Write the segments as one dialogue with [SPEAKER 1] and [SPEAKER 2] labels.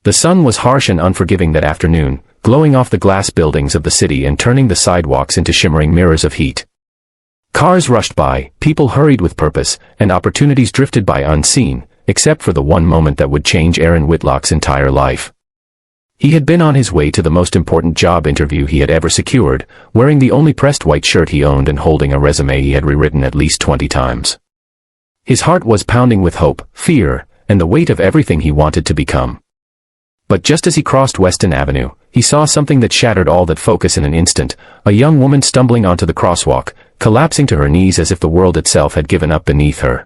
[SPEAKER 1] The sun was harsh and unforgiving that afternoon, glowing off the glass buildings of the city and turning the sidewalks into shimmering mirrors of heat. Cars rushed by, people hurried with purpose, and opportunities drifted by unseen, except for the one moment that would change Aaron Whitlock's entire life. He had been on his way to the most important job interview he had ever secured, wearing the only pressed white shirt he owned and holding a resume he had rewritten at least 20 times. His heart was pounding with hope, fear, and the weight of everything he wanted to become. But just as he crossed Weston Avenue, he saw something that shattered all that focus in an instant, a young woman stumbling onto the crosswalk, collapsing to her knees as if the world itself had given up beneath her.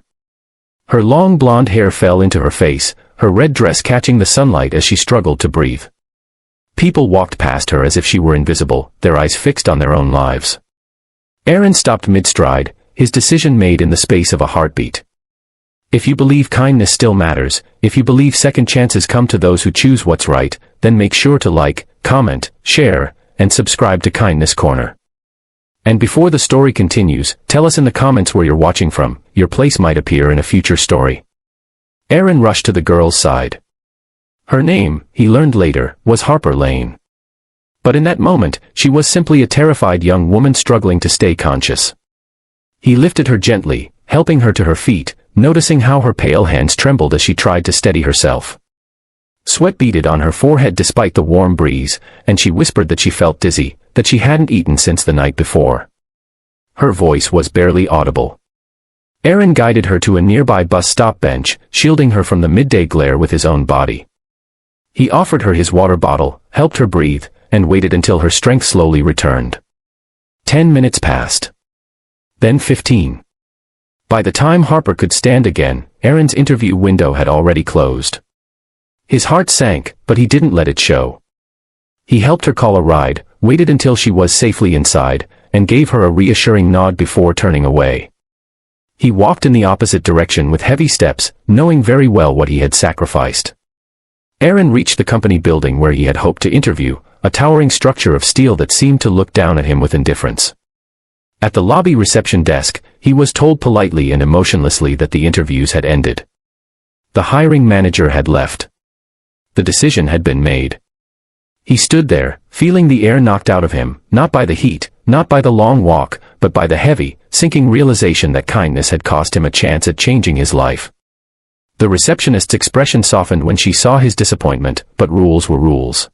[SPEAKER 1] Her long blonde hair fell into her face, her red dress catching the sunlight as she struggled to breathe. People walked past her as if she were invisible, their eyes fixed on their own lives. Aaron stopped mid-stride, his decision made in the space of a heartbeat. If you believe kindness still matters, if you believe second chances come to those who choose what's right, then make sure to like, comment, share, and subscribe to Kindness Corner. And before the story continues, tell us in the comments where you're watching from. Your place might appear in a future story. Aaron rushed to the girl's side. Her name, he learned later, was Harper Lane. But in that moment, she was simply a terrified young woman struggling to stay conscious. He lifted her gently, helping her to her feet, noticing how her pale hands trembled as she tried to steady herself. Sweat beaded on her forehead despite the warm breeze, and she whispered that she felt dizzy, that she hadn't eaten since the night before. Her voice was barely audible. Aaron guided her to a nearby bus stop bench, shielding her from the midday glare with his own body. He offered her his water bottle, helped her breathe, and waited until her strength slowly returned. 10 minutes passed. Then 15. By the time Harper could stand again, Aaron's interview window had already closed. His heart sank, but he didn't let it show. He helped her call a ride, waited until she was safely inside, and gave her a reassuring nod before turning away. He walked in the opposite direction with heavy steps, knowing very well what he had sacrificed. Aaron reached the company building where he had hoped to interview, a towering structure of steel that seemed to look down at him with indifference. At the lobby reception desk, he was told politely and emotionlessly that the interviews had ended. The hiring manager had left. The decision had been made. He stood there, feeling the air knocked out of him, not by the heat, not by the long walk, but by the heavy, sinking realization that kindness had cost him a chance at changing his life. The receptionist's expression softened when she saw his disappointment, but rules were rules.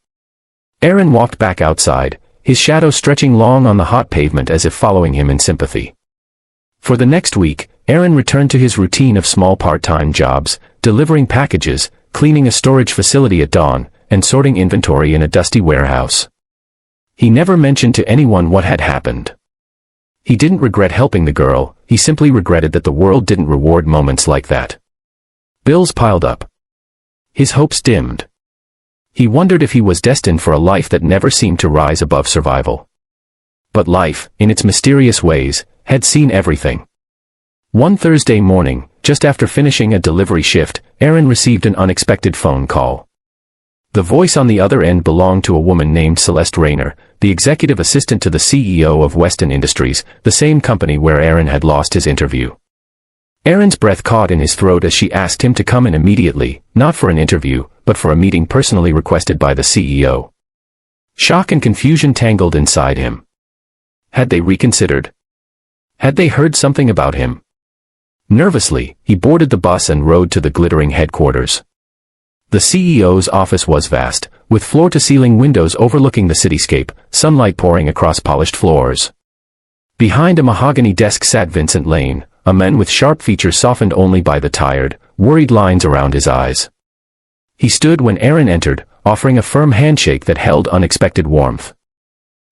[SPEAKER 1] Aaron walked back outside, his shadow stretching long on the hot pavement as if following him in sympathy. For the next week, Aaron returned to his routine of small part-time jobs, delivering packages, cleaning a storage facility at dawn, and sorting inventory in a dusty warehouse. He never mentioned to anyone what had happened. He didn't regret helping the girl, he simply regretted that the world didn't reward moments like that. Bills piled up. His hopes dimmed. He wondered if he was destined for a life that never seemed to rise above survival. But life, in its mysterious ways, had seen everything. One Thursday morning, just after finishing a delivery shift, Aaron received an unexpected phone call. The voice on the other end belonged to a woman named Celeste Rayner, the executive assistant to the CEO of Weston Industries, the same company where Aaron had lost his interview. Aaron's breath caught in his throat as she asked him to come in immediately, not for an interview, but for a meeting personally requested by the CEO. Shock and confusion tangled inside him. Had they reconsidered? Had they heard something about him? Nervously, he boarded the bus and rode to the glittering headquarters. The CEO's office was vast, with floor-to-ceiling windows overlooking the cityscape, sunlight pouring across polished floors. Behind a mahogany desk sat Vincent Lane, a man with sharp features softened only by the tired, worried lines around his eyes. He stood when Aaron entered, offering a firm handshake that held unexpected warmth.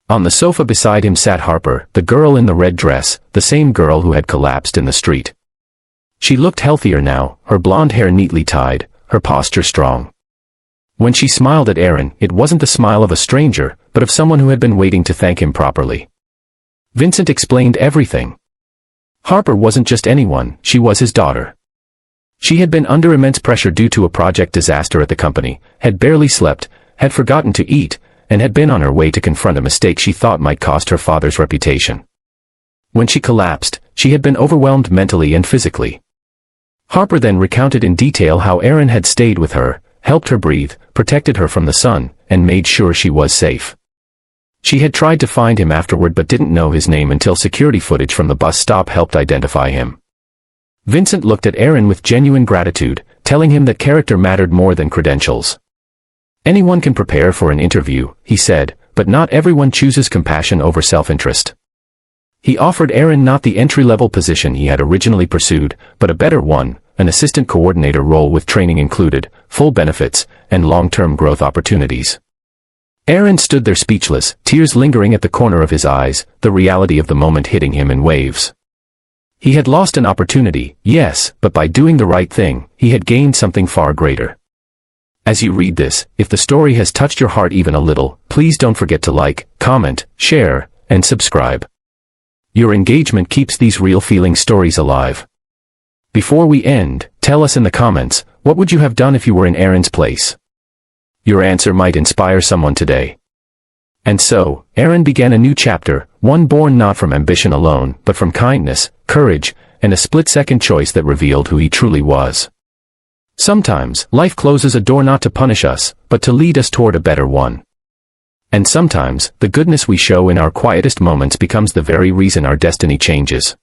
[SPEAKER 1] On the sofa beside him sat Harper, the girl in the red dress, the same girl who had collapsed in the street. She looked healthier now, her blonde hair neatly tied, her posture strong. When she smiled at Aaron, it wasn't the smile of a stranger, but of someone who had been waiting to thank him properly. Vincent explained everything. Harper wasn't just anyone, she was his daughter. She had been under immense pressure due to a project disaster at the company, had barely slept, had forgotten to eat, and had been on her way to confront a mistake she thought might cost her father's reputation. When she collapsed, she had been overwhelmed mentally and physically. Harper then recounted in detail how Aaron had stayed with her, helped her breathe, protected her from the sun, and made sure she was safe. She had tried to find him afterward but didn't know his name until security footage from the bus stop helped identify him. Vincent looked at Aaron with genuine gratitude, telling him that character mattered more than credentials. Anyone can prepare for an interview, he said, but not everyone chooses compassion over self-interest. He offered Aaron not the entry-level position he had originally pursued, but a better one, an assistant coordinator role with training included, full benefits, and long-term growth opportunities. Aaron stood there speechless, tears lingering at the corner of his eyes, the reality of the moment hitting him in waves. He had lost an opportunity, yes, but by doing the right thing, he had gained something far greater. As you read this, if the story has touched your heart even a little, please don't forget to like, comment, share, and subscribe. Your engagement keeps these real feeling stories alive. Before we end, tell us in the comments, what would you have done if you were in Aaron's place? Your answer might inspire someone today. And so, Aaron began a new chapter, one born not from ambition alone, but from kindness, courage, and a split-second choice that revealed who he truly was. Sometimes, life closes a door not to punish us, but to lead us toward a better one. And sometimes, the goodness we show in our quietest moments becomes the very reason our destiny changes.